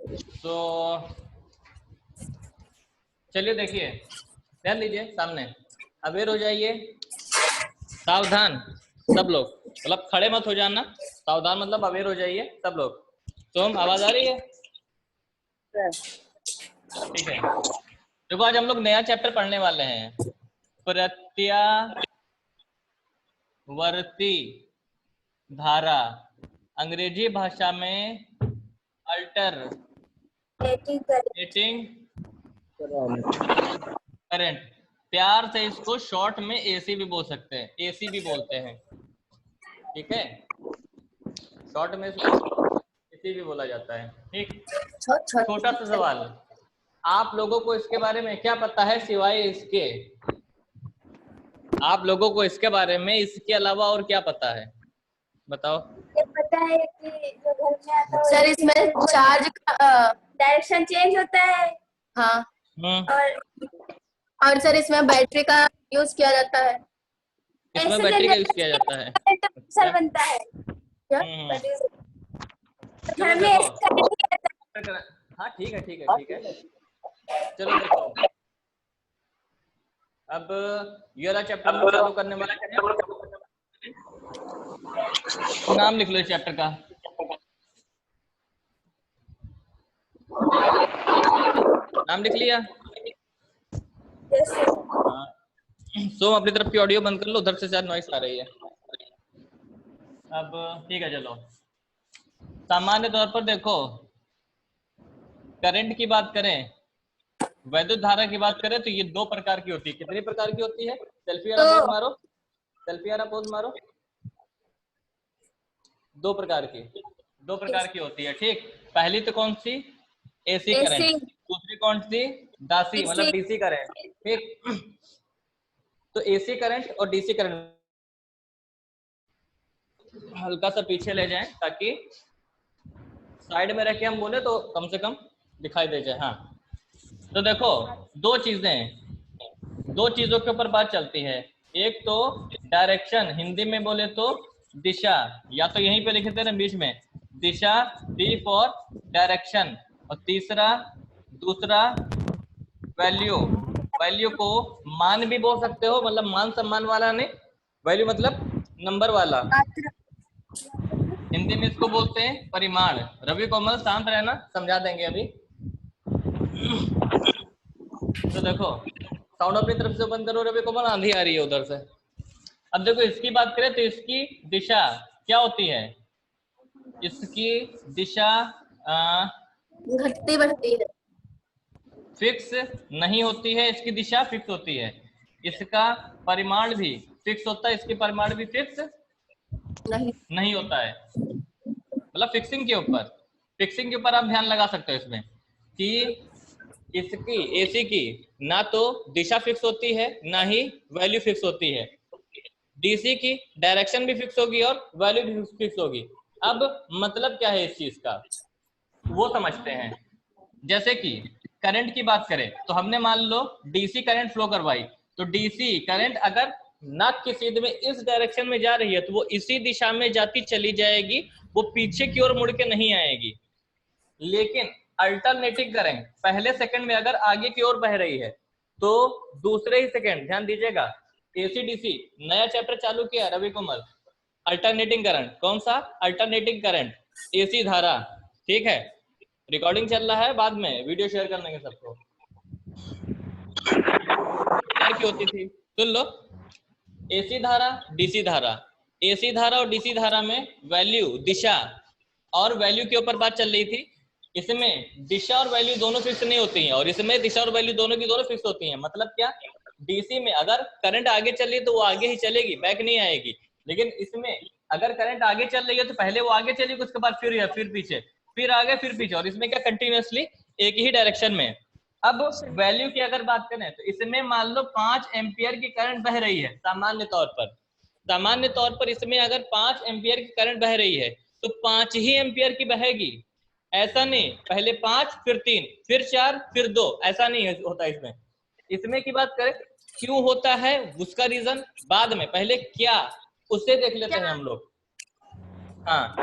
तो चलिए देखिए, ध्यान दीजिए, सामने अवेयर हो जाइए, सावधान सब लोग, मतलब खड़े मत हो जाना, सावधान मतलब अवेयर हो जाइए सब लोग। तो हम आवाज आ रही है? ठीक है, देखो आज हम लोग नया चैप्टर पढ़ने वाले हैं, प्रत्यावर्ती धारा, अंग्रेजी भाषा में अल्टरनेटिंग करंट। प्यार से इसको शॉर्ट में एसी भी बोल सकते हैं, एसी भी बोलते हैं, ठीक है, शॉर्ट में इसको एसी भी बोला जाता है। ठीक, छोटा सा सवाल, आप लोगों को इसके बारे में क्या पता है सिवाय इसके? आप लोगों को इसके बारे में इसके अलावा और क्या पता है, बताओ। ये पता है कि जो घर में आता है सर, इसमें चार्ज का डायरेक्शन चेंज होता है। हाँ, और सर इसमें बैटरी का यूज किया जाता है। इसमें बैटरी का यूज किया जाता है, सर बनता है क्या? चलो देखो, हाँ ठीक है ठीक है ठीक है, चलो देखो, अब ये वाला चैप्टर हम चालू करने वाले हैं। नाम लिख लो इस चैप्टर का, नाम लिख लिया? हाँ, सोम अपनी तरफ की ऑडियो बंद कर लो, उधर से शायद नॉइस आ रही है। अब ठीक है, चलो सामान्य तौर पर देखो, करंट की बात करें, वैद्युत धारा की बात करें तो ये दो प्रकार की होती है। कितने प्रकार की होती है? सेल्फी वाला पोज मारो, सेल्फी वाला पोज मारो। दो प्रकार की होती है, ठीक। पहली तो कौन सी? AC current. दूसरी कौन सी? दासी मतलब डीसी करंट, ठीक। तो एसी करंट और डीसी करंट हल्का सा पीछे ले जाएं ताकि साइड में रख के हम बोले तो कम से कम दिखाई दे जाए। हाँ, तो देखो दो चीजों के ऊपर बात चलती है। एक तो डायरेक्शन, हिंदी में बोले तो दिशा, या तो यहीं पे लिखे थे ना बीच में, दिशा, डी फॉर डायरेक्शन। और दूसरा वैल्यू को मान भी बोल सकते हो, मतलब मान सम्मान वाला नहीं, वैल्यू मतलब नंबर वाला। हिंदी में इसको बोलते हैं परिमाण। रवि कोमल शांत रहना, समझा देंगे अभी। तो देखो साउंड अपनी तरफ से बंद करो रवि कोमल, आंधी आ रही है उधर से। अब देखो इसकी बात करें तो इसकी दिशा क्या होती है? इसकी दिशा घटती बढ़ती है, फिक्स नहीं होती है, इसकी दिशा फिक्स होती है। इसका परिमाण भी फिक्स होता है, इसकी परिमाण भी फिक्स नहीं होता है। मतलब फिक्सिंग के ऊपर आप ध्यान लगा सकते हो इसमें कि इसकी एसी की ना तो दिशा फिक्स होती है ना ही वैल्यू फिक्स होती है। डीसी की डायरेक्शन भी फिक्स होगी और वैल्यू भी फिक्स होगी। अब मतलब क्या है इस चीज का, वो समझते हैं। जैसे कि करंट की बात करें तो हमने मान लो डीसी करंट फ्लो करवाई, तो डीसी करंट अगर नाक की सीध में इस डायरेक्शन में जा रही है तो वो इसी दिशा में जाती चली जाएगी, वो पीछे की ओर मुड़ के नहीं आएगी। लेकिन अल्टरनेटिंग करंट पहले सेकंड में अगर आगे की ओर बह रही है तो दूसरे ही सेकंड, ध्यान दीजिएगा, एसी डीसी नया चैप्टर चालू किया रवि कुमार, अल्टरनेटिंग करंट। कौन सा? अल्टरनेटिंग करंट, एसी धारा, ठीक है। रिकॉर्डिंग चल रहा है, बाद में वीडियो शेयर कर लेंगे सबको। की होती थी, सुन लो, एसी धारा डीसी धारा, एसी धारा और डीसी धारा में वैल्यू, दिशा और वैल्यू के ऊपर बात चल रही थी। इसमें दिशा और वैल्यू दोनों फिक्स नहीं होती हैं, और इसमें दिशा और वैल्यू दोनों की दोनों फिक्स होती हैं। मतलब क्या? डीसी में अगर करंट आगे चल रही है तो वो आगे ही चलेगी, बैक नहीं आएगी। लेकिन इसमें अगर करंट आगे चल रही है तो पहले वो आगे चलेगी, उसके बाद फिर पीछे, फिर आगे, फिर पीछे, और इसमें क्या कंटिन्यूअसली एक ही डायरेक्शन में। अब वैल्यू की अगर बात करें तो इसमें मान लो 5 एम्पियर की करंट बह रही है। सामान्य तौर पर इसमें अगर 5 एम्पियर की करंट बह रही है तो 5 ही एम्पियर की बहेगी। ऐसा नहीं पहले 5 फिर 3 फिर 4 फिर 2, ऐसा नहीं होता इसमें। इसमें की बात करें क्यों होता है उसका रीजन बाद में, पहले क्या उससे देख लेते हैं हम लोग। हाँ,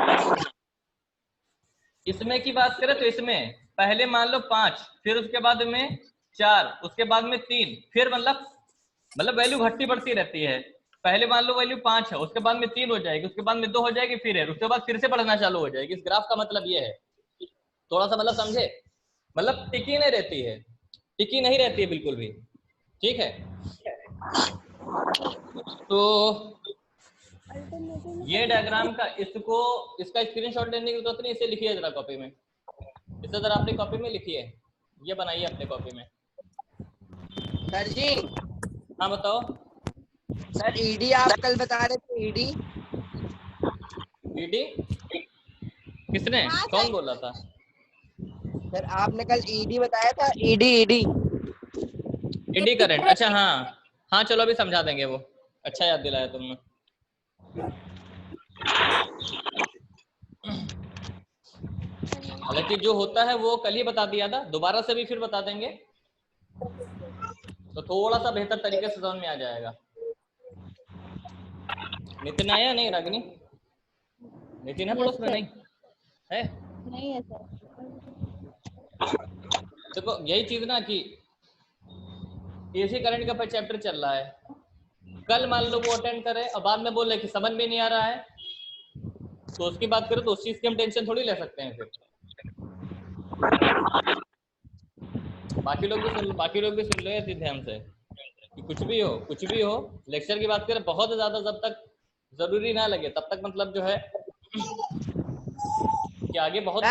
इसमें की बात करें तो इसमें पहले मान लो 5, फिर उसके बाद में 4, उसके बाद में 3, फिर मतलब वैल्यू घटती बढ़ती रहती है। पहले मान लो वैल्यू 5 है, उसके बाद में 3 हो जाएगी, उसके बाद में 2 हो जाएगी, फिर है, उसके बाद फिर से बढ़ना चालू हो जाएगी। इस ग्राफ का मतलब ये है, थोड़ा सा मतलब समझे, मतलब टिकी नहीं रहती है, टिकी नहीं रहती है बिल्कुल भी। ठीक है, तो ये डायग्राम का इसका स्क्रीनशॉट लेने की जरूरत नहीं, इसे लिखिए जरा कॉपी में, इसे जरा अपनी कॉपी में लिखिए, ये बनाइए अपने कॉपी में। सर जी। हाँ बताओ सर ईडी आप कल बता रहे थे, ईडी ईडी किसने, कौन बोला था? सर आपने कल ईडी बताया था, ईडी ईडी ईडी करंट, अच्छा हाँ हाँ, चलो अभी समझा देंगे वो, अच्छा याद दिलाया तुमने। हालांकि जो होता है वो कल ही बता दिया था, दोबारा से भी फिर बता देंगे तो थोड़ा सा बेहतर तरीके से समझ में आ जाएगा। नितिन आया नहीं? रागिनी, नितिन है पड़ोस में? नहीं है, नहीं है सर। देखो यही चीज ना कि एसी करंट का चैप्टर चल रहा है, कल मान लो वो अटेंड करे और बाद में बोले कि समझ में नहीं आ रहा है, तो उसकी बात करें तो उस चीज की हम टेंशन थोड़ी ले सकते हैं। फिर बाकी लोग भी सुन लो ऐसे ध्यान से कि कुछ भी हो लेक्चर की बात करें, बहुत ज्यादा जब तक जरूरी ना लगे तब तक मतलब जो है कि आगे बहुत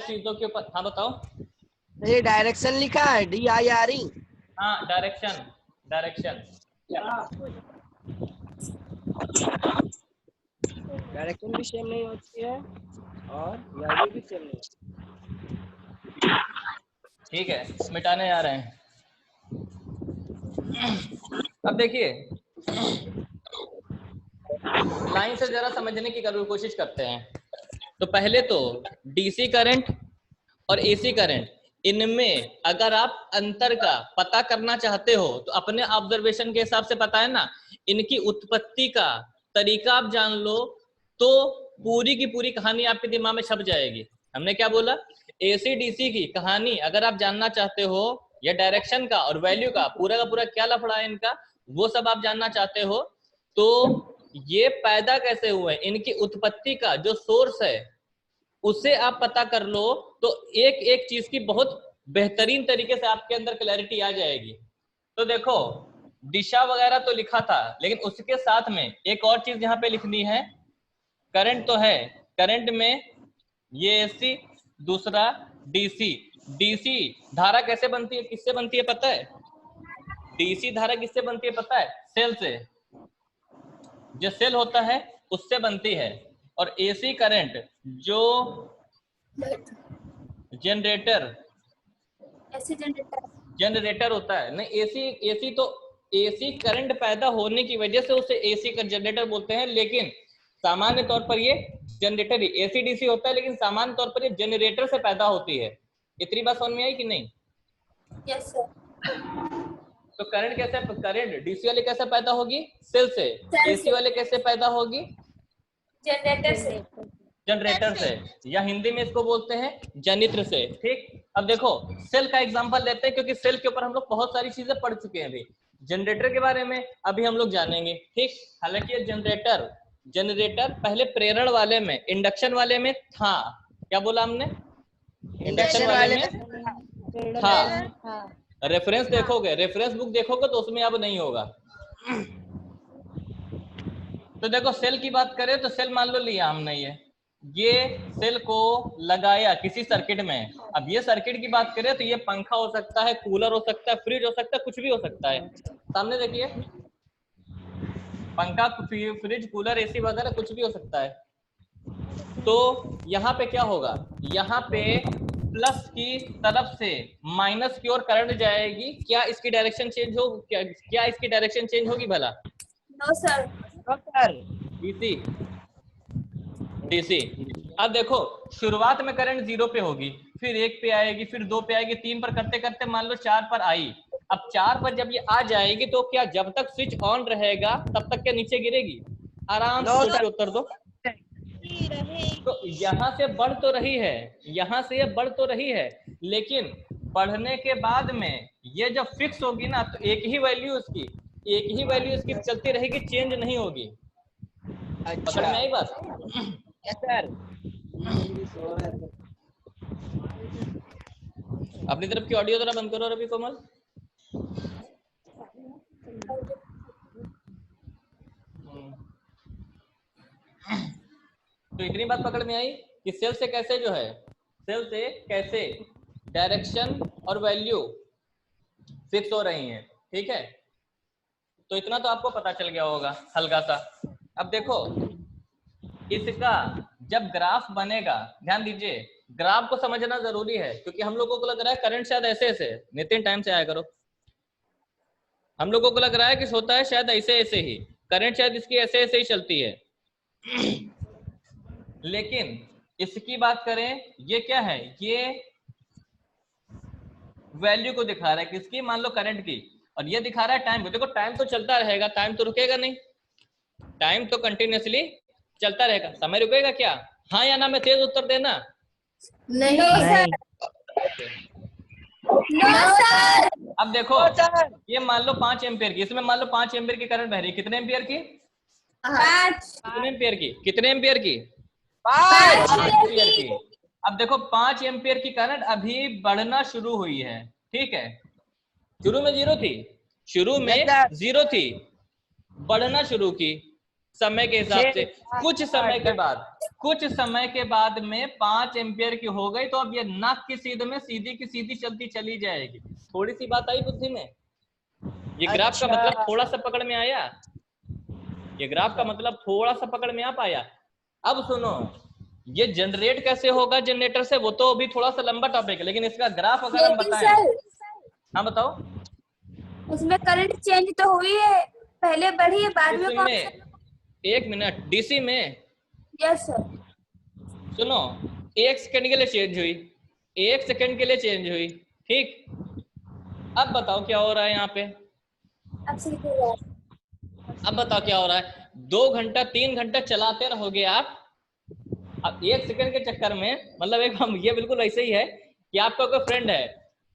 चीजों के ऊपर। हाँ बताओ। ये डायरेक्शन लिखा है, DIRE। हाँ डायरेक्शन भी सेम नहीं होती है और वैल्यू भी सेम नहीं होती। ठीक है, मिटाने जा रहे हैं। अब देखिए लाइन से जरा समझने की कोशिश करते हैं। तो पहले तो डीसी करंट और एसी करंट, इनमें अगर आप अंतर का पता करना चाहते हो तो अपने ऑब्जर्वेशन के हिसाब से पता है ना, इनकी उत्पत्ति का तरीका आप जान लो तो पूरी की पूरी कहानी आपके दिमाग में छप जाएगी। हमने क्या बोला, एसी डीसी की कहानी अगर आप जानना चाहते हो, या डायरेक्शन का और वैल्यू का पूरा क्या लफड़ा है इनका, वो सब आप जानना चाहते हो, तो ये पैदा कैसे हुए, इनकी उत्पत्ति का जो सोर्स है उसे आप पता कर लो, तो एक एक चीज की बहुत बेहतरीन तरीके से आपके अंदर क्लैरिटी आ जाएगी। तो देखो दिशा वगैरह तो लिखा था, लेकिन उसके साथ में एक और चीज यहाँ पे लिखनी है। करंट तो है, करंट में ये एसी, दूसरा डीसी। डीसी धारा कैसे बनती है, किससे बनती है पता है? डीसी धारा किससे बनती है पता है? सेल से, जो सेल होता है उससे बनती है। और एसी करंट जो जनरेटर होता है, नहीं एसी तो एसी करंट पैदा होने की वजह से उसे एसी का जनरेटर बोलते हैं, लेकिन सामान्य तौर पर ये जनरेटर ही एसी डीसी होता है, लेकिन सामान्य तौर पर ये जनरेटर से पैदा होती है। इतनी बात समझ में आई कि नहीं? Yes sir. तो करंट कैसे, करंट डीसी वाले कैसे पैदा होगी? सेल से। एसी वाले कैसे पैदा होगी? जनरेटर से, या हिंदी में इसको बोलते हैं जनित्र से। ठीक, अब देखो सेल का एग्जांपल लेते हैं, क्योंकि सेल के ऊपर हम लोग बहुत सारी चीजें पढ़ चुके हैं। अभी जनरेटर के बारे में अभी हम लोग जानेंगे। ठीक, हालांकि ये जनरेटर पहले प्रेरण वाले में, इंडक्शन वाले में था। क्या बोला हमने? इंडक्शन वाले में था। रेफरेंस देखोगे, रेफरेंस बुक देखोगे तो उसमें अब नहीं होगा। तो देखो सेल की बात करें तो सेल मान लो लिया हमने, ये सेल को लगाया किसी सर्किट में। अब ये सर्किट की बात करें तो ये पंखा हो सकता है, कूलर हो सकता है, फ्रिज हो सकता है, कुछ भी हो सकता है। सामने देखिए, पंखा, फ्रिज, कूलर, एसी वगैरह कुछ भी हो सकता है। तो यहाँ पे क्या होगा, यहाँ पे प्लस की तरफ से माइनस की ओर करंट जाएगी। क्या इसकी डायरेक्शन चेंज हो, क्या इसकी डायरेक्शन चेंज होगी भला? No sir. डीसी। अब देखो शुरुआत में करंट 0 पे होगी, फिर 1 पे आएगी, फिर 2 पे आएगी, 3 पर करते करते मान लो 4 पर आई। अब 4 पर जब ये आ जाएगी तो क्या जब तक स्विच ऑन रहेगा तब तक क्या नीचे गिरेगी? आराम से उत्तर दो। बढ़ती रहेगी। तो यहाँ से बढ़ तो रही है, यहाँ से ये बढ़ तो रही है, लेकिन बढ़ने के बाद में ये जब फिक्स होगी ना तो एक ही वैल्यू इसकी चलती रहेगी, चेंज नहीं होगी। पकड़ में आई बात? Yes sir. अपनी तरफ की ऑडियो जरा बंद करो रवि कोमल। तो इतनी बात पकड़ में आई कि सेल से कैसे डायरेक्शन और वैल्यू फिक्स हो रही हैं, ठीक है। तो इतना तो आपको पता चल गया होगा हल्का सा। अब देखो इसका जब ग्राफ बनेगा, ध्यान दीजिए, ग्राफ को समझना जरूरी है, क्योंकि हम लोगों को लग रहा है करंट शायद ऐसे नितिन टाइम से आया करो, हम लोगों को लग रहा है कि होता है शायद ऐसे ही, करंट शायद इसकी ऐसे ही चलती है। लेकिन इसकी बात करें, ये क्या है, ये वैल्यू को दिखा रहा है किसकी, मान लो करंट की, और ये दिखा रहा है टाइम को। देखो टाइम तो चलता रहेगा, टाइम तो रुकेगा नहीं, टाइम तो कंटिन्यूअसली चलता रहेगा। समय रुकेगा क्या? हाँ या ना में तेज उत्तर देना। नहीं सर। अब देखो ये मान लो 5 एम्पियर की, इसमें मान लो 5 एम्पियर की करंट बह रही है, कितने एम्पियर की? 5 कितने एम्पियर की? कितने एम्पियर की? 5 एम्पियर की। अब देखो 5 एम्पियर की करंट अभी बढ़ना शुरू हुई है, ठीक है। शुरू में जीरो थी, बढ़ना शुरू की समय के हिसाब से। कुछ समय के बाद में 5 एम्पियर की हो गई, तो अब ये नाक की सीध में सीधी की सीधी चलती चली जाएगी। थोड़ी सी बात आई बुद्धि में? ये ग्राफ का मतलब थोड़ा सा पकड़ में आया? ये ग्राफ का मतलब थोड़ा सा पकड़ में आ पाया? अब सुनो, ये जनरेट कैसे होगा जनरेटर से, वो तो अभी थोड़ा सा लंबा टॉपिक है, लेकिन इसका ग्राफ अगर हम बताएं। हाँ बताओ। उसमें करंट चेंज तो हुई है, पहले बढ़ी है बाद में। 1 मिनट, डीसी में। Yes sir. सुनो, 1 सेकंड के लिए चेंज हुई, 1 सेकंड के लिए चेंज हुई, ठीक। अब बताओ क्या हो रहा है यहाँ पे? अब बताओ क्या हो रहा है? 2 घंटा 3 घंटा चलाते रहोगे आप, अब 1 सेकंड के चक्कर में, मतलब एक हम ये बिल्कुल ऐसे ही है कि आपका कोई फ्रेंड है,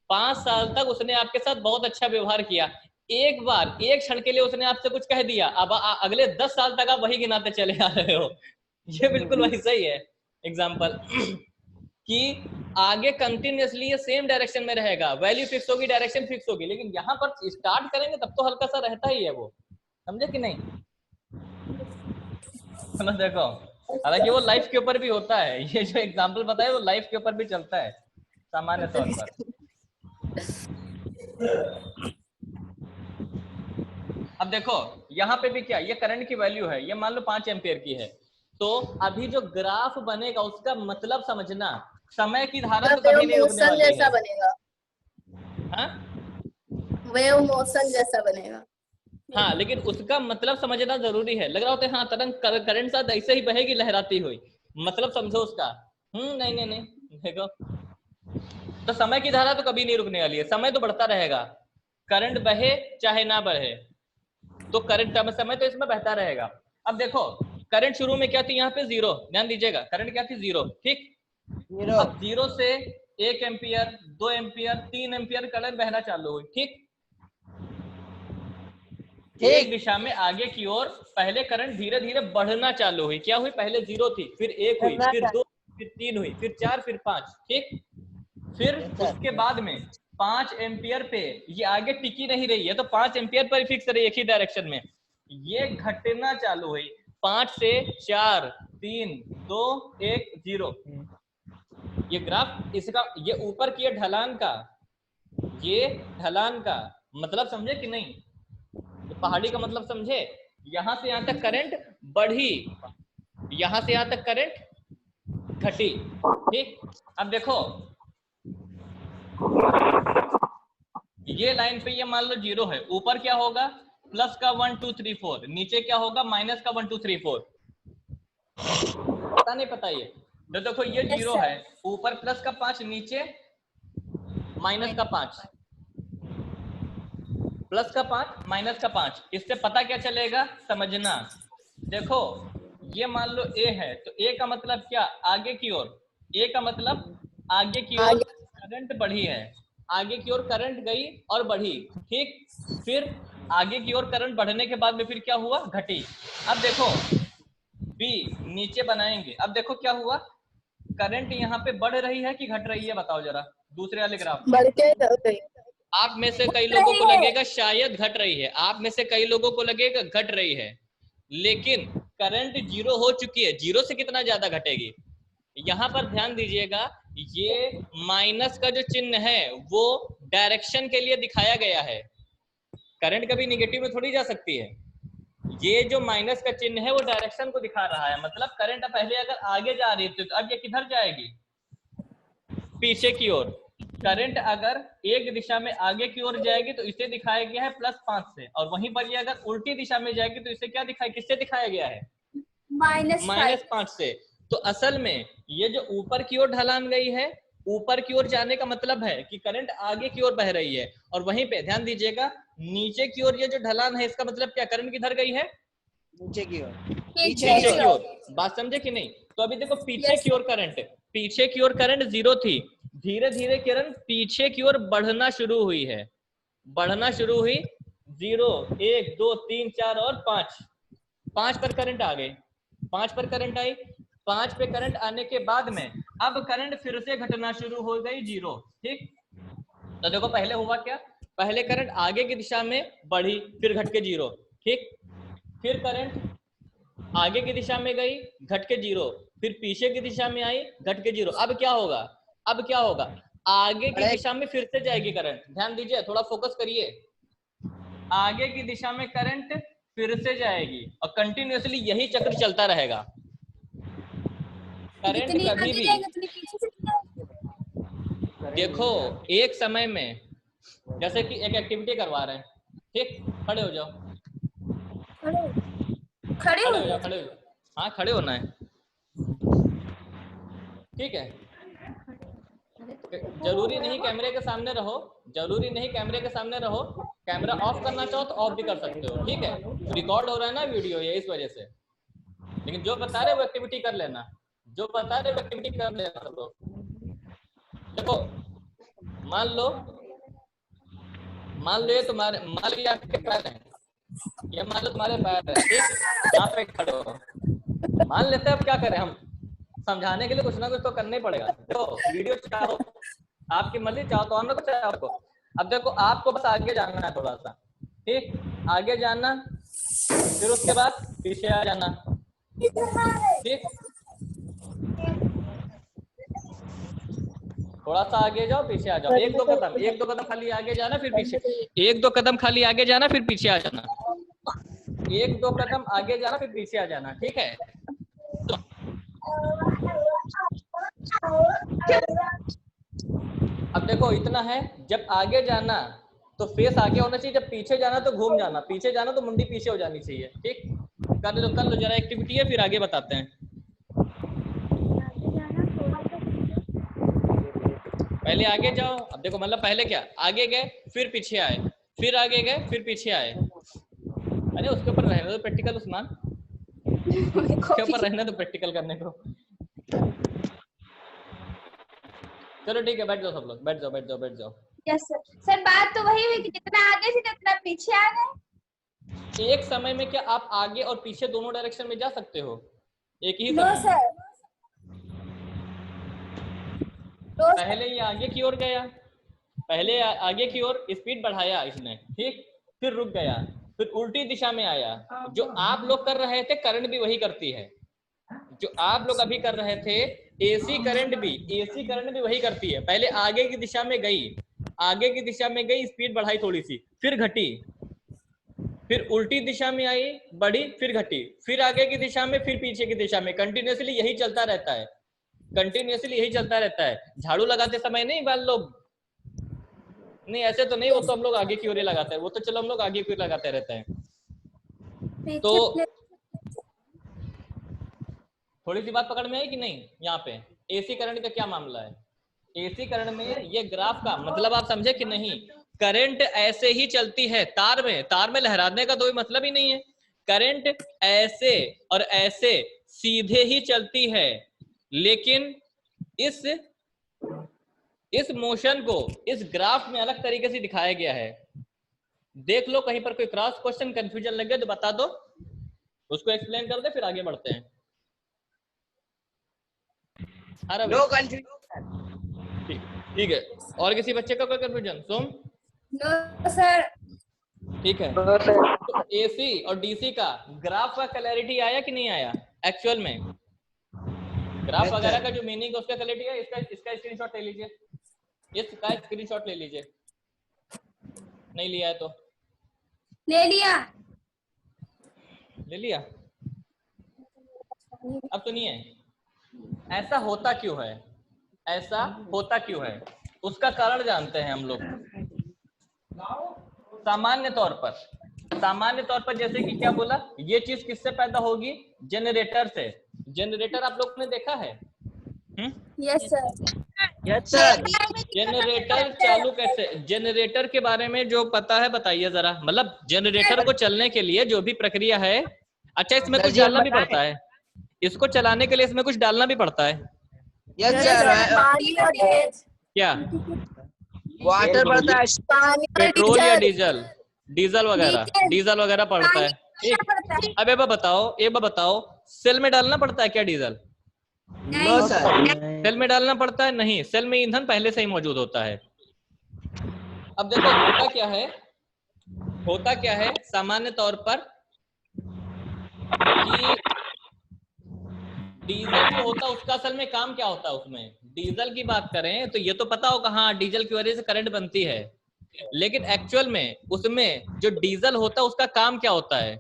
5 साल तक उसने आपके साथ बहुत अच्छा व्यवहार किया, एक बार 1 क्षण के लिए उसने आपसे कुछ कह दिया, अब अगले 10 साल तक आप वही गिनाते चले आ रहे हो। ये बिल्कुल वैसा ही है एग्जाम्पल कि आगे कंटिन्यूअसली ये सेम डायरेक्शन में रहेगा, वैल्यू फिक्स होगी, डायरेक्शन फिक्स होगी, लेकिन यहाँ पर स्टार्ट करेंगे तब तो हल्का सा रहता ही है वो, समझे कि नहीं? देखो, हालांकि वो लाइफ के ऊपर भी होता है, ये जो एग्जाम्पल बताया वो लाइफ के ऊपर भी चलता है सामान्य तौर पर। अब देखो यहाँ पे भी क्या, ये करंट की वैल्यू है, ये मान लो 5 एम्पियर की है, तो अभी जो ग्राफ बनेगा उसका मतलब समझना, समय की धारा तो कभी नहीं रुकने वाली है। बनेगा। हाँ? वेव मोशन जैसा बनेगा। हाँ, लेकिन उसका मतलब समझना जरूरी है। लग रहा होता है हाँ तरंग करंट साथ ऐसे ही बहेगी लहराती हुई, मतलब समझो उसका। नहीं देखो, तो समय की धारा तो कभी नहीं रुकने वाली है, समय तो बढ़ता रहेगा, करंट बहे चाहे ना बहे, तो करंट का समय तो इसमें बहता रहेगा। अब देखो करंट शुरू में क्या थी, यहाँ पे 0, ध्यान दीजिएगा, करंट क्या थी 0, ठीक। अब 0 से 1 एम्पियर 2 एम्पियर 3 एम्पियर करंट बहना चालू हुई, ठीक। एक दिशा में आगे की ओर पहले करंट धीरे धीरे बढ़ना चालू हुई, क्या हुई, पहले 0 थी, फिर 1 हुई, फिर 2, फिर 3 हुई, फिर 4, फिर 5, ठीक। फिर उसके बाद में 5 एम्पियर पे ये आगे टिकी नहीं रही है, तो 5 एम्पियर पर फिक्स रही एक ही डायरेक्शन में, ये घटना चालू हुई, 5 से 4 3 2 1 0। ये ग्राफ इसका, ये ऊपर की ढलान का, ये ढलान का मतलब समझे कि नहीं? तो पहाड़ी का मतलब समझे, यहां से यहां तक करंट बढ़ी, यहां से यहां तक करंट घटी, ठीक। अब देखो ये लाइन पे ये मान लो 0 है, ऊपर क्या होगा, प्लस का 1 2 3 4, नीचे क्या होगा, माइनस का 1 2 3 4, पता नहीं पता ये? तो देखो ये 0 है, ऊपर प्लस का 5, नीचे माइनस का 5, प्लस का 5 माइनस का 5, इससे पता क्या चलेगा समझना। देखो ये मान लो ए है, तो ए का मतलब क्या, आगे की ओर, ए का मतलब आगे की ओर करंट बढ़ी है, आगे की ओर करंट गई और बढ़ी, ठीक। फिर आगे की ओर करंट बढ़ने के बाद में फिर क्या हुआ, घटी। अब देखो बी नीचे बनाएंगे, अब देखो क्या हुआ, करंट यहाँ पे बढ़ रही है कि घट रही है, बताओ जरा, दूसरे वाले ग्राफ में। बढ़ के आप में से कई लोगों को लगेगा शायद घट रही है, आप में से कई लोगों को लगेगा घट रही है, लेकिन करंट जीरो हो चुकी है, जीरो से कितना ज्यादा घटेगी। यहाँ पर ध्यान दीजिएगा, ये माइनस का जो चिन्ह है वो डायरेक्शन के लिए दिखाया गया है, करंट कभी निगेटिव में थोड़ी जा सकती है, ये जो माइनस का चिन्ह है वो डायरेक्शन को दिखा रहा है, मतलब करंट पहले अगर आगे जा रही थी तो अब ये किधर जाएगी, पीछे की ओर। करंट अगर एक दिशा में आगे की ओर जाएगी तो इसे दिखाया गया है +5 से, और वहीं पर ये अगर उल्टी दिशा में जाएगी तो इसे क्या दिखाया, किससे दिखाया गया है, -5 से। तो असल में ये जो ऊपर की ओर ढलान गई है, ऊपर की ओर जाने का मतलब है कि करंट आगे की ओर बह रही है, और वहीं पे ध्यान दीजिएगा नीचे की ओर ये जो ढलान है इसका मतलब क्या, करंट किधर गई है, नीचे की ओर, पीछे की ओर। बात समझे कि नहीं। तो अभी देखो पीछे की ओर करंट, पीछे की ओर करंट 0 थी, धीरे धीरे करंट पीछे की ओर बढ़ना शुरू हुई है, बढ़ना शुरू हुई, 0 1 2 3 4 और 5 पर करंट आ गई, 5 पर करंट आई, 5 पे करंट आने के बाद में अब करंट फिर से घटना शुरू हो गई 0, ठीक। तो देखो पहले हुआ क्या, पहले करंट आगे की दिशा में बढ़ी फिर घट के 0, ठीक। फिर करंट आगे की दिशा में गई घट के 0, फिर पीछे की दिशा में आई घट के 0। अब क्या होगा, अब क्या होगा, आगे की दिशा में फिर से जाएगी करंट, ध्यान दीजिए, थोड़ा फोकस करिए, आगे की दिशा में करंट फिर से जाएगी और कंटिन्यूअसली यही चक्र चलता रहेगा। करंट कभी भी देखो एक समय में, जैसे कि एक एक्टिविटी करवा रहे हैं, ठीक, खड़े हो जाओ, खड़े हो जाओ, खड़े हो जाओ, हाँ खड़े होना है, ठीक है। जरूरी नहीं कैमरे के सामने रहो, जरूरी नहीं कैमरे के सामने रहो, कैमरा ऑफ करना चाहो तो ऑफ भी कर सकते हो, ठीक है। रिकॉर्ड हो रहा है ना वीडियो, ये इस वजह से, लेकिन जो बता रहे वो एक्टिविटी कर लेना, जो बता रहे वो एक्टिविटी कर लेना सब लोग। देखो मान लो ये तुम्हारे, मान लो आपके पैर है, ये मान लो तुम्हारे पैर है, ठीक, यहाँ पे खड़े हो, मान लेते हैं, अब क्या करें हम, समझाने के लिए कुछ ना कुछ तो करना ही पड़ेगा। तो वीडियो चाहो आपकी मर्जी, चाहो तो हम लोग चाहे आपको, अब देखो आपको बस आगे जाना है थोड़ा सा, ठीक, आगे जाना, फिर उसके बाद पीछे आ जाना, ठीक, थोड़ा सा आगे जाओ पीछे आ जाओ, एक दो कदम खाली आगे जाना फिर पीछे, एक दो कदम खाली आगे जाना फिर पीछे आ जाना, एक दो कदम आगे जाना फिर पीछे आ जाना, ठीक है। तो अब देखो इतना है, जब आगे जाना तो फेस आगे होना चाहिए, जब पीछे जाना तो घूम जाना, पीछे जाना तो मुंडी पीछे हो जानी चाहिए, ठीक। कर लो जरा एक्टिविटी है, फिर आगे बताते हैं। पहले आगे जाओ, अब देखो मतलब पहले क्या, आगे गए फिर पीछे आए, फिर आगे गए फिर पीछे आए, अरे उसके ऊपर रहने दो प्रैक्टिकल, उस्मान उसके ऊपर रहने दो प्रैक्टिकल करने को। चलो ठीक है, बैठ जाओ सब लोग, बैठ जाओ। Yes sir. सर बात तो वही हुई कि जितना आगे से जितना पीछे आ गए। एक समय में क्या आप आगे और पीछे दोनों डायरेक्शन में जा सकते हो, एक ही नो समय सर, पहले ये आगे की ओर गया, पहले आगे की ओर स्पीड बढ़ाया इसने, ठीक, फिर रुक गया, फिर उल्टी दिशा में आया। जो आप लोग कर रहे थे करंट भी वही करती है, जो आप लोग अभी कर रहे थे एसी करंट भी वही करती है। पहले आगे की दिशा में गई, स्पीड बढ़ाई थोड़ी सी, फिर घटी, फिर उल्टी दिशा में आई, बढ़ी, फिर घटी, फिर आगे की दिशा में, फिर पीछे की दिशा में, कंटिन्यूअसली यही चलता रहता है, झाड़ू लगाते समय नहीं बाल लोग, नहीं ऐसे तो नहीं, वो तो हम लोग आगे की ओर लगाते हैं, वो तो चलो हम लोग आगे की ओर लगाते रहते हैं। तो थोड़ी सी बात पकड़ में आई कि नहीं। यहाँ पे एसी करंट का क्या मामला है, एसी करंट में ये ग्राफ का मतलब आप समझे कि नहीं, करंट ऐसे ही चलती है, तार में लहराने का कोई मतलब ही नहीं है, करंट ऐसे और ऐसे सीधे ही चलती है, लेकिन इस मोशन को इस ग्राफ में अलग तरीके से दिखाया गया है। देख लो कहीं पर कोई क्रॉस क्वेश्चन कंफ्यूजन लगे तो बता दो, उसको एक्सप्लेन कर दे, फिर आगे बढ़ते हैं। No confusion. ठीक है, और किसी बच्चे का कोई कंफ्यूजन? सोम? No sir. ठीक है, तो एसी और डीसी का ग्राफ का क्लैरिटी आया कि नहीं आया एक्चुअल में? ग्राफ वगैरह का जो मीनिंग है उसका क्लैरिटी है? इसका स्क्रीनशॉट ले लीजिए, इसका स्क्रीनशॉट ले लीजिए। नहीं लिया है तो ले लिया। ले लिया। अब सुनिए, ऐसा होता क्यों है, ऐसा होता क्यों है, उसका कारण जानते हैं हम लोग। सामान्य तौर पर जैसे कि क्या बोला, ये चीज किससे पैदा होगी? जनरेटर से। जनरेटर आप लोग ने देखा है? Yes sir. Yes sir. Generator चालू कैसे? जनरेटर के बारे में जो पता है बताइए जरा, मतलब जनरेटर को चलने के लिए जो भी प्रक्रिया है। अच्छा, इसमें कुछ डालना भी पड़ता है? इसको चलाने के लिए इसमें कुछ डालना भी पड़ता है? Yes sir. क्या? वाटर पड़ता है, पेट्रोल या डीजल? डीजल वगैरह पड़ता है। ठीक, अब एक बार बताओ, सेल में डालना पड़ता है क्या डीजल? No sir. सेल में डालना पड़ता है? नहीं, सेल में ईंधन पहले से ही मौजूद होता है। अब देखो होता क्या है सामान्य तौर पर कि डीजल जो होता है उसका असल में काम क्या होता है? उसमें डीजल की बात करें तो ये तो पता होगा, हाँ डीजल की वजह से करंट बनती है, लेकिन एक्चुअल में उसमें जो डीजल होता है उसका काम क्या होता है?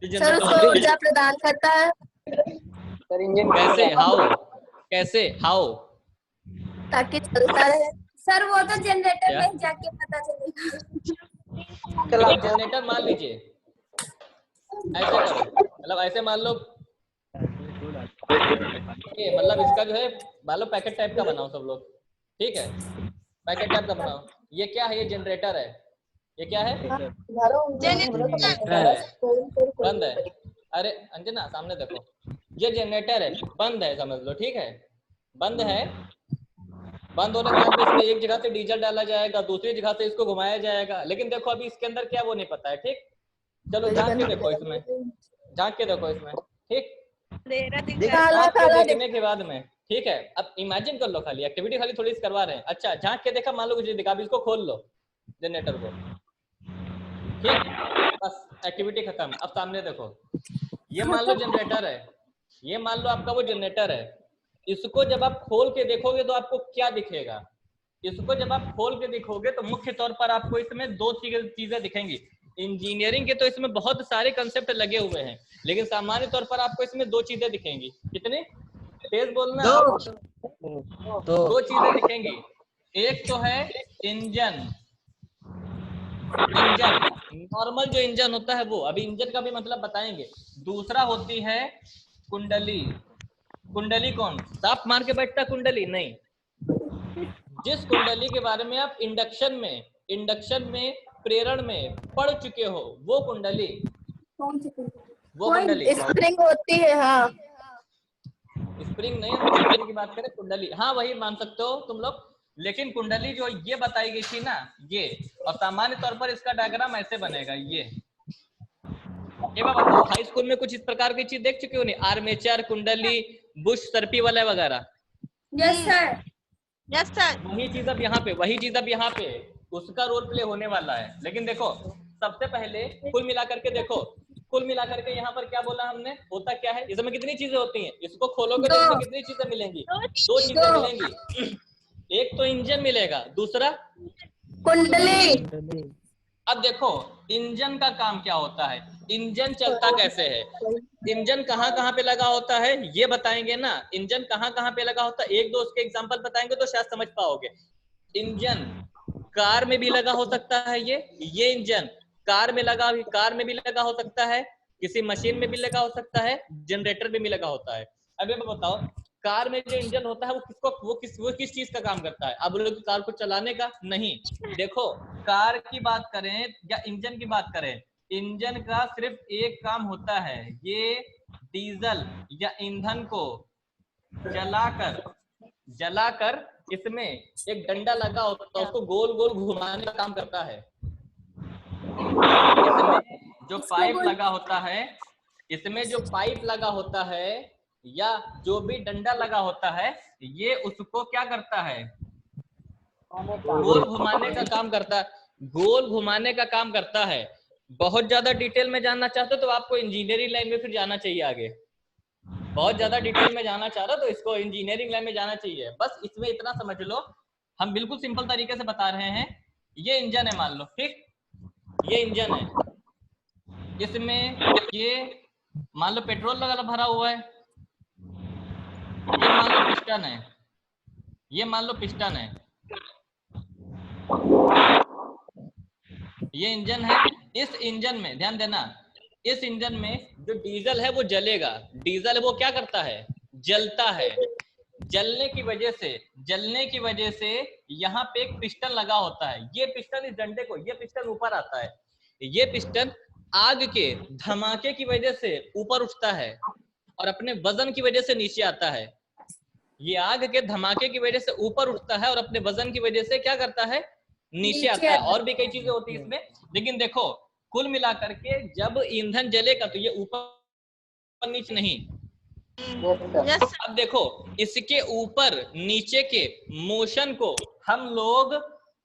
सर उसको ऊर्जा प्रदान करता है। कैसे? हाउ? ताकि चलता रहे। सर वो तो जनरेटर में जाके पता चलेगा। जनरेटर मान लीजिए, ऐसे करो, मतलब ऐसे मान लो, मतलब इसका जो है मान लो पैकेट टाइप का बनाओ सब लोग। ठीक है, पैकेट टाइप का बनाओ। ये क्या है? ये जनरेटर है। ये क्या है? बंद है। अरे अंजना सामने देखो, ये जनरेटर है, बंद है, समझ लो। ठीक है, बंद है। बंद होने के बाद इसमें एक जगह से डीजल डाला जाएगा, दूसरी जगह से इसको घुमाया जाएगा, लेकिन देखो अभी इसके अंदर क्या वो नहीं पता है। ठीक, चलो झांक के देखो इसमें, ठीक, देखने के बाद में, ठीक है, अब इमेजिन कर लो, खाली एक्टिविटी खाली थोड़ी सी करवा रहे हैं। अच्छा, झांक के देखा, मान लो कुछ दिखा, इसको खोल लो जनरेटर को। ठीक, बस एक्टिविटी खत्म। अब सामने देखो, ये मान लो जनरेटर है, ये मान लो आपका वो जनरेटर है। इसको जब आप खोल के देखोगे तो आपको क्या दिखेगा? इसको जब आप खोल के देखोगे तो मुख्य तौर पर आपको इसमें दो चीजें दिखेंगी। इंजीनियरिंग के तो इसमें बहुत सारे कंसेप्ट लगे हुए हैं, लेकिन सामान्य तौर पर आपको इसमें दो चीजें दिखेंगी। कितनी तेज बोलना? दो चीजें दिखेंगी। एक तो है इंजन, नॉर्मल जो इंजन होता है वो, अभी इंजन का भी मतलब बताएंगे। दूसरा होती है कुंडली। कुंडली कौन? सांप मार के बैठता कुंडली? नहीं, जिस कुंडली के बारे में आप इंडक्शन में प्रेरण में पढ़ चुके हो, वो कुंडली। वो कुंडली स्प्रिंग होती है। हाँ, स्प्रिंग नहीं, हम कुंडली की बात करें, कुंडली, हाँ वही मान सकते हो तुम लोग। लेकिन कुंडली जो ये बताई गई थी ना, ये, और सामान्य तौर पर इसका डायग्राम ऐसे बनेगा। ये बात बताओ, हाई स्कूल में कुछ इस प्रकार की चीज देख चुके हो? नहीं, आर्मेचर, कुंडली, बुश, सर्पी वाला वगैरह। Yes sir. वही चीज अब यहाँ पे उसका रोल प्ले होने वाला है। लेकिन देखो, सबसे पहले कुल मिलाकर के देखो, यहाँ पर क्या बोला हमने, होता क्या है? इसमें कितनी चीजें होती हैं? इसको खोलोगे तो इसमें कितनी चीजें मिलेंगी? दो चीजें मिलेंगी। एक तो इंजन मिलेगा, दूसरा कुंडली। अब देखो इंजन का काम क्या होता है, इंजन चलता कैसे है, इंजन कहाँ पे लगा होता है ये बताएंगे ना। इंजन कहाँ पे लगा होता है, एक दो उसके एग्जांपल बताएंगे तो शायद समझ पाओगे। इंजन कार में भी लगा हो सकता है, ये इंजन कार में भी लगा हो सकता है, किसी मशीन में भी लगा हो सकता है, जनरेटर में भी लगा होता है। अब ये बताओ, कार में जो इंजन होता है वो किस चीज का काम करता है? आप बोलोगे कार को चलाने का? नहीं, देखो कार की बात करें या इंजन की बात करें, इंजन का सिर्फ एक काम होता है, ये डीजल या ईंधन को जलाकर इसमें एक डंडा लगा होता है, उसको गोल गोल घुमाने का काम करता है। इसमें जो पाइप लगा होता है, इसमें जो पाइप लगा होता है या जो भी डंडा लगा होता है, ये उसको क्या करता है? गोल घुमाने का काम करता है, गोल घुमाने का काम करता है। बहुत ज्यादा डिटेल में जानना चाहते हो तो आपको इंजीनियरिंग लाइन में फिर जाना चाहिए आगे। बहुत ज्यादा डिटेल में जाना चाह रहा तो इसको इंजीनियरिंग लाइन में जाना चाहिए। बस इसमें इतना समझ लो, हम बिल्कुल सिंपल तरीके से बता रहे हैं। ये इंजन है मान लो, ठीक, ये इंजन है, इसमें ये मान लो पेट्रोल लगा भरा हुआ है, ये मान लो पिस्टन है, ये मान लो पिस्टन है, ये इंजन है। इस इंजन में ध्यान देना, इस इंजन में जो डीजल है वो जलेगा। डीजल वो क्या करता है? जलता है। जलने की वजह से यहाँ पे एक पिस्टन लगा होता है। ये पिस्टन इस डंडे को, ये पिस्टन ऊपर आता है, ये पिस्टन आग के धमाके की वजह से ऊपर उठता है और अपने वजन की वजह से नीचे आता है। ये आग के धमाके की वजह से ऊपर उठता है और अपने वजन की वजह से क्या करता है? नीचे आता है। और भी कई चीजें होती है इसमें, लेकिन देखो कुल मिलाकर के जब ईंधन जलेगा तो ये ऊपर नीचे नहीं। अब देखो इसके ऊपर नीचे के मोशन को हम लोग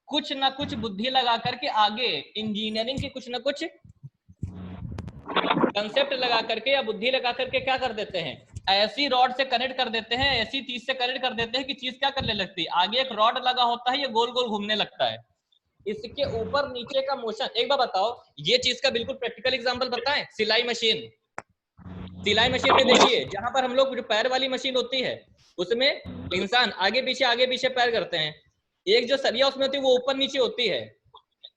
कुछ ना कुछ बुद्धि लगा करके आगे इंजीनियरिंग की कुछ ना कुछ कंसेप्ट लगा करके या बुद्धि लगा करके क्या कर देते हैं? ऐसी रॉड से कनेक्ट कर देते हैं, ऐसी चीज से कनेक्ट कर देते हैं कि चीज क्या करने लगती है? आगे एक रॉड लगा होता है, ये गोल गोल घूमने लगता है। इसके ऊपर नीचे का मोशन, एक बार बताओ, ये चीज का बिल्कुल प्रैक्टिकल एग्जांपल बताएं। सिलाई मशीन में देखिए, जहां पर हम लोग जो पैर वाली मशीन होती है उसमें इंसान आगे पीछे पैर करते हैं। एक जो सरिया उसमें होती है वो ऊपर नीचे होती है,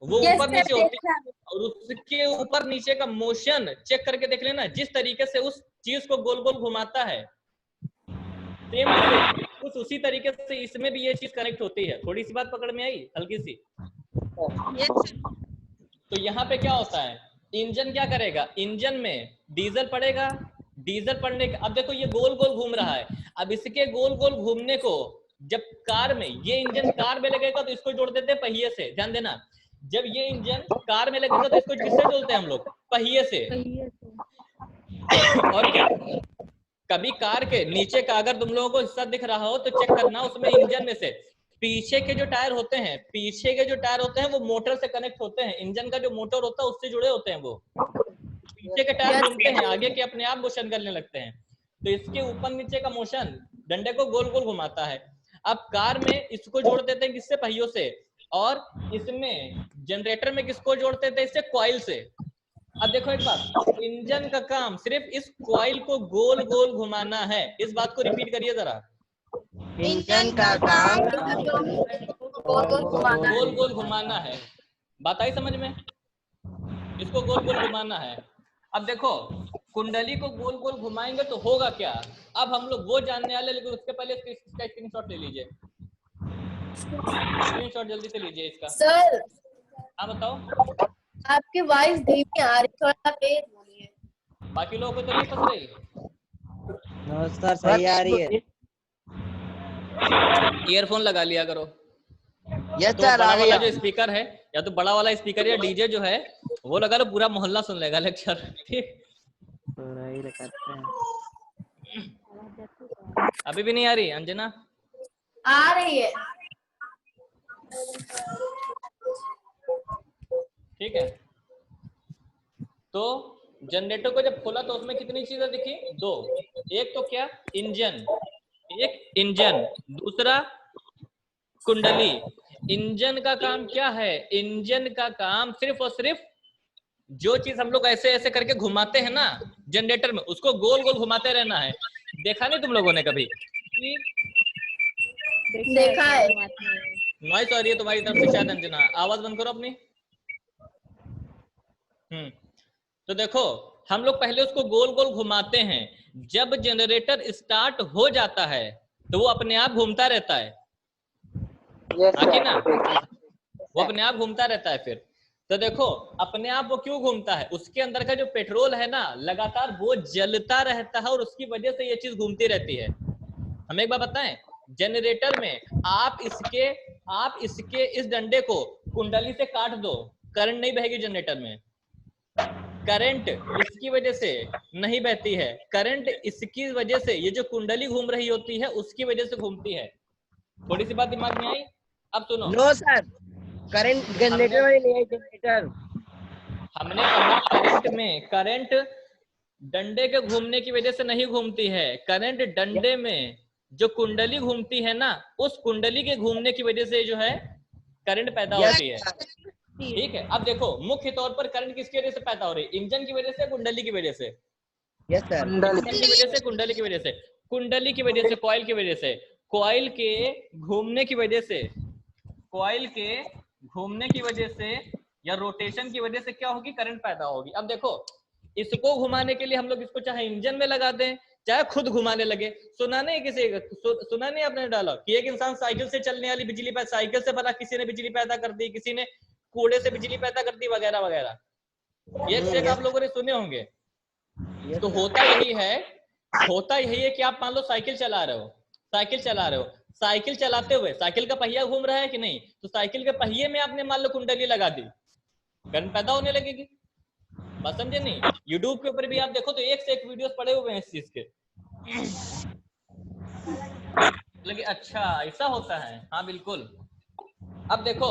वो ऊपर नीचे होती है, और उसके ऊपर नीचे का मोशन चेक करके देख लेना, जिस तरीके से उस चीज को गोल गोल घुमाता है, सेम कुछ उसी तरीके से इसमें भी ये चीज कनेक्ट होती है। थोड़ी सी बात पकड़ में आई? हल्की सी। तो यहाँ पे क्या होता है? इंजन क्या करेगा? इंजन में डीजल पड़ेगा, डीजल पड़ने के, अब देखो ये गोल गोल घूम रहा है। अब इसके गोल गोल घूमने को जब कार में, ये इंजन कार में लगेगा तो इसको जोड़ देते हैं पहिए से। ध्यान देना, जब ये इंजन कार में लगेगा तो इसको किससे जोड़ते हैं हम लोग? पहिए से। और क्या, कभी कार के नीचे का अगर तुम लोगों को हिस्सा दिख रहा हो तो चेक करना, उसमें इंजन में से पीछे के जो टायर होते हैं वो मोटर से कनेक्ट होते हैं। इंजन का जो मोटर होता है उससे जुड़े होते हैं। वो पीछे के टायर घूमते हैं, आगे के अपने आप मोशन करने लगते हैं। तो इसके ऊपर नीचे का मोशन डंडे को गोल गोल घुमाता है। अब कार में इसको जोड़ देते हैं किससे? पहियों से। और इसमें जनरेटर में किसको जोड़ते थे? इससे कॉइल से। अब देखो एक बात, इंजन का काम सिर्फ इस कॉइल को गोल गोल घुमाना है। इस बात को रिपीट करिए जरा। इंजन का काम गोल गोल घुमाना है। बात आई समझ में? इसको गोल गोल घुमाना है। अब देखो कुंडली को गोल गोल घुमाएंगे तो होगा क्या? अब हम लोग वो जानने वाले, लेकिन उसके पहले इसका स्क्रीनशॉट ले लीजिए। स्क्रीनशॉट जल्दी से लीजिए इसका। सर, हाँ बताओ। आपकी वॉइस धीमी आ रही, थोड़ा तेज बोलिए। बाकी लोगों को तो नहीं फंस रही? नमस्कार, सही आ रही है। ईयरफोन लगा लिया करो। यस तो सर, बड़ा आ वाला गया। जो स्पीकर है, या तो बड़ा वाला स्पीकर या डीजे जो है वो लगा लो, पूरा मोहल्ला सुन लेगा लेक्चर। ठीक, अभी भी नहीं आ रही अंजना? आ रही है। ठीक है, तो जनरेटर को जब खोला तो उसमें कितनी चीजें दिखी? दो। एक तो क्या? इंजन, एक इंजन, दूसरा कुंडली। इंजन का काम क्या है? इंजन का काम सिर्फ और सिर्फ जो चीज हम लोग ऐसे ऐसे करके घुमाते हैं ना जनरेटर में, उसको गोल गोल घुमाते रहना है। देखा नहीं तुम लोगों ने कभी? देखा है। नॉइस आ रही है तुम्हारी तरफ से शायद अंजना, आवाज बंद करो अपनी। तो देखो हम लोग पहले उसको गोल गोल घुमाते हैं, जब जनरेटर स्टार्ट हो जाता है तो वो अपने आप घूमता रहता है। ना वो अपने आप घूमता रहता है। फिर तो देखो अपने आप वो क्यों घूमता है, उसके अंदर का जो पेट्रोल है ना लगातार वो जलता रहता है और उसकी वजह से ये चीज घूमती रहती है। हमें एक बात बताएं, जनरेटर में आप इसके इस डंडे को कुंडली से काट दो, करंट नहीं बहेगी जनरेटर में। करंट इसकी वजह से नहीं बहती है, करंट इसकी वजह से, ये जो कुंडली घूम रही होती है उसकी वजह से घूमती है। थोड़ी सी बात दिमाग में आई? अब सुनो। नो सर, करंट जनरेटर वाली नहीं है, जनरेटर। हमने कहा करंट में, करंट डंडे के घूमने की वजह से नहीं घूमती है, करंट डंडे में जो कुंडली घूमती है ना उस कुंडली के घूमने की वजह से जो है करंट पैदा होती है। ठीक है, अब देखो मुख्य तौर पर करंट किसकी वजह से पैदा हो रही है, इंजन की वजह से, कुंडली की वजह से? यस सर, इंजन की वजह से, कुंडली की वजह से? कुंडली की वजह से, कॉइल की वजह से। कॉइल के घूमने की वजह से, कॉइल के घूमने की वजह से या रोटेशन की वजह से क्या होगी, करंट पैदा होगी। अब देखो इसको घुमाने के लिए हम लोग इसको चाहे इंजन में लगा दें चाहे खुद घुमाने लगे। सुना नहीं किसी सुना नहीं आपने डायलॉग कि एक इंसान साइकिल से चलने वाली बिजली पैदा, साइकिल से बना किसी ने बिजली पैदा कर दी, किसी ने कूड़े से बिजली पैदा कर दी, वगैरह वगैरह। ये एक आप लोगों ने सुने होंगे। तो होता यही है कि आप मान लो साइकिल चला रहे हो, साइकिल चलाते हुए साइकिल का पहिया घूम रहा है कि नहीं, तो साइकिल के पहिए में आपने मान लो कुंडली लगा दी, करंट पैदा होने लगेगी। बात समझे नहीं? यूट्यूब के ऊपर भी आप देखो तो एक से एक वीडियोस पड़े हुए हैं इस चीज के। लगे अच्छा ऐसा होता है, हाँ बिल्कुल। अब देखो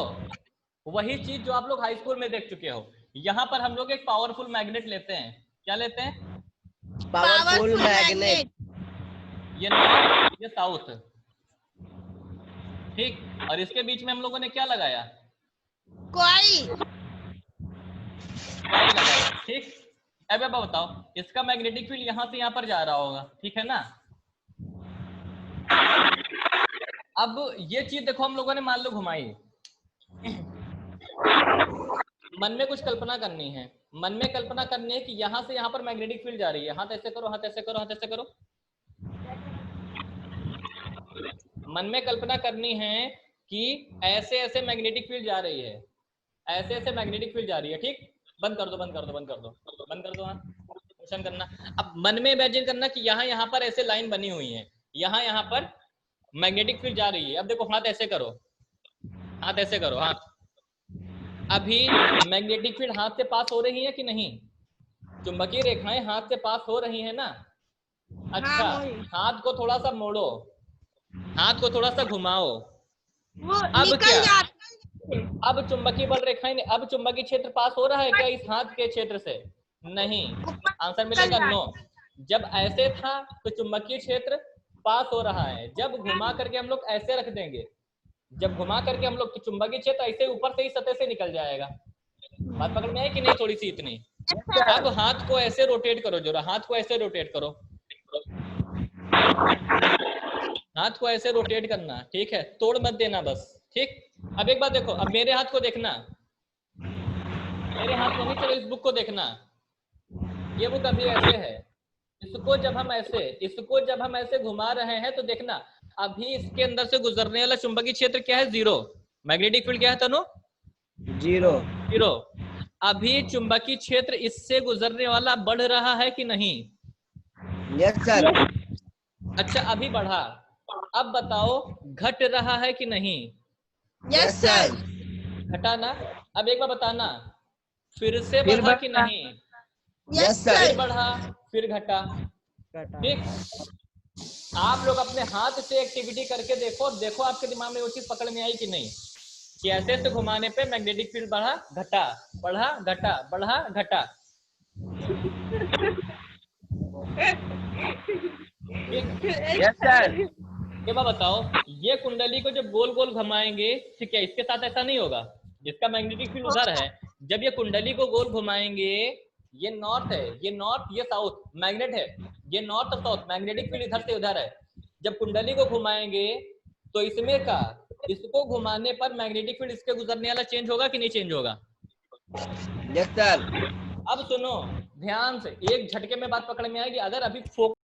वही चीज जो आप लोग हाई स्कूल में देख चुके हो, यहाँ पर हम लोग एक पावरफुल मैग्नेट लेते हैं। क्या लेते हैं? Powerful magnet. ये नॉर्थ, ये साउथ, ठीक। और इसके बीच में हम लोगों ने क्या लगाया? कॉइल। लगाया, ठीक। अब बताओ इसका मैग्नेटिक फील्ड यहाँ से यहाँ पर जा रहा होगा, ठीक है ना? अब ये चीज देखो हम लोगों ने मान लो घुमाई, मन में कुछ कल्पना करनी है, मन में कल्पना करनी है कि यहाँ से यहाँ पर मैग्नेटिक फील्ड जा रही है। हाथ ऐसे करो, हाथ ऐसे करो, हाथ ऐसे करो। मन में कल्पना करनी है कि ऐसे ऐसे मैग्नेटिक फील्ड जा रही है, ऐसे ऐसे मैग्नेटिक फील्ड जा रही है, ठीक। बंद कर दो, बंद कर दो, बंद कर दो, बंद कर दो। हाँ क्वेश्चन करना। अब मन में इमेजिन करना कि यहाँ पर ऐसे लाइन बनी हुई है, यहाँ पर मैग्नेटिक फील्ड जा रही है। अब देखो हाथ ऐसे करो, हाथ ऐसे करो, हाथ। अभी मैग्नेटिक फील्ड हाथ से पास हो रही है कि नहीं? चुंबकीय रेखाएं हाथ से पास हो रही है ना? अच्छा, हाथ को थोड़ा सा मोड़ो, हाथ को थोड़ा सा घुमाओ। अब क्या? अब चुंबकीय बल रेखाएं, अब चुंबकीय क्षेत्र पास हो रहा है क्या इस हाथ के क्षेत्र से? नहीं। आंसर मिलेगा नो। जब ऐसे था तो चुंबकीय क्षेत्र पास हो रहा है, जब घुमा करके हम लोग ऐसे रख देंगे, जब घुमा करके हम लोग, तो चुंबकीय क्षेत्र ऐसे ऊपर से ही सतह से निकल जाएगा। बात पकड़ में आई कि नहीं? थोड़ी सी इतनी। अब हाथ को ऐसे रोटेट करो, जरा हाथ को ऐसे रोटेट करो, हाथ को ऐसे रोटेट करना, ठीक है, तोड़ मत देना बस, ठीक। अब एक बात देखो, अब मेरे हाथ को देखना, मेरे हाथ को नहीं, चलो इस बुक को देखना। ये बुक अभी ऐसे है, इसको जब हम ऐसे घुमा रहे हैं तो देखना अभी इसके अंदर से गुजरने वाला चुंबकीय क्षेत्र क्या है? जीरो। मैग्नेटिक फील्ड क्या है तनु? जीरो। अभी चुंबकीय क्षेत्र इससे गुजरने वाला बढ़ रहा है कि नहीं? Yes sir. अच्छा अभी बढ़ा, अब बताओ घट रहा है कि नहीं? Yes sir. घटा ना? अब एक बार बताना, फिर से बढ़ा कि नहीं? Yes sir. फिर बढ़ा, फिर घटा, ठीक। आप लोग अपने हाथ से एक्टिविटी करके देखो, देखो आपके दिमाग में वो चीज पकड़ में आई कि नहीं, कि ऐसे ऐसे घुमाने पे मैग्नेटिक फील्ड बढ़ा घटा, बढ़ा घटा, बढ़ा घटा। Yes sir. ये बात बताओ, ये कुंडली को जब गोल गोल घुमाएंगे, ठीक है, इसके साथ ऐसा नहीं होगा, जिसका मैग्नेटिक फील्ड उधर है, जब ये कुंडली को गोल घुमाएंगे, ये नॉर्थ है, ये नॉर्थ, ये साउथ, मैग्नेट है, ये नॉर्थ और साउथ, मैग्नेटिक फील्ड इधर से उधर है। जब कुंडली को घुमाएंगे तो इसमें का, इसको घुमाने पर मैग्नेटिक फील्ड इसके गुजरने वाला चेंज होगा कि नहीं चेंज होगा? Yes sir. अब सुनो ध्यान से, एक झटके में बात पकड़ में आएगी। अगर अभी फोकस